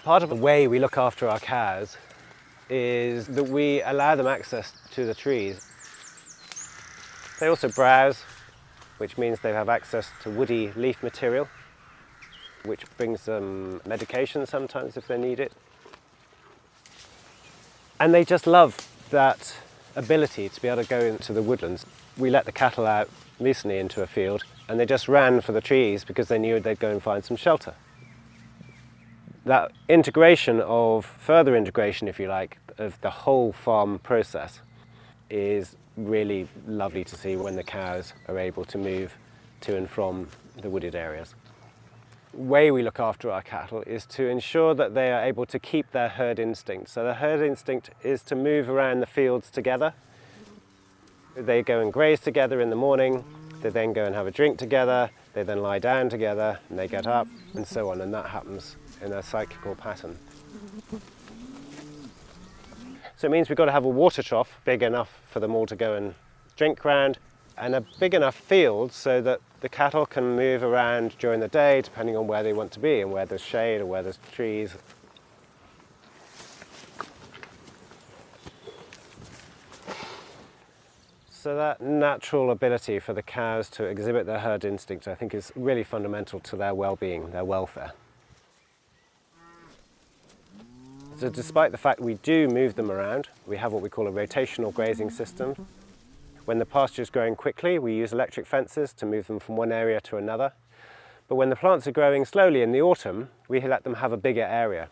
Part of the way we look after our cows is that we allow them access to the trees. They also browse, which means they have access to woody leaf material, which brings them medication sometimes if they need it. And they just love that ability to be able to go into the woodlands. We let the cattle out recently into a field and they just ran for the trees because they knew they'd go and find some shelter. That integration of, further integration if you like, of the whole farm process is really lovely to see when the cows are able to move to and from the wooded areas. The way we look after our cattle is to ensure that they are able to keep their herd instinct. So the herd instinct is to move around the fields together. They go and graze together in the morning, they then go and have a drink together, they then lie down together and they get up and so on, and that happens in a cyclical pattern. So it means we've got to have a water trough big enough for them all to go and drink round, and a big enough field so that the cattle can move around during the day depending on where they want to be and where there's shade or where there's trees. So that natural ability for the cows to exhibit their herd instinct, I think, is really fundamental to their well-being, their welfare. So despite the fact we do move them around, we have what we call a rotational grazing system. When the pasture is growing quickly, we use electric fences to move them from one area to another. But when the plants are growing slowly in the autumn, we let them have a bigger area.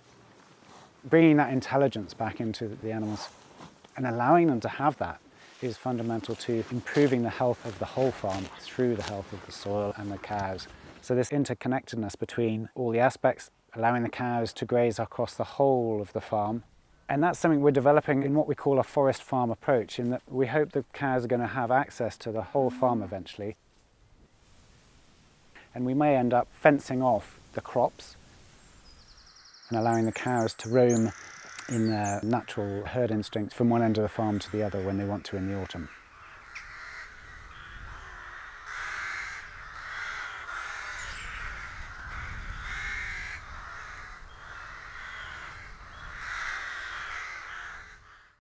Bringing that intelligence back into the animals and allowing them to have that is fundamental to improving the health of the whole farm through the health of the soil and the cows. So this interconnectedness between all the aspects, allowing the cows to graze across the whole of the farm. And that's something we're developing in what we call a forest farm approach, in that we hope the cows are going to have access to the whole farm eventually. And we may end up fencing off the crops and allowing the cows to roam in their natural herd instinct from one end of the farm to the other when they want to in the autumn.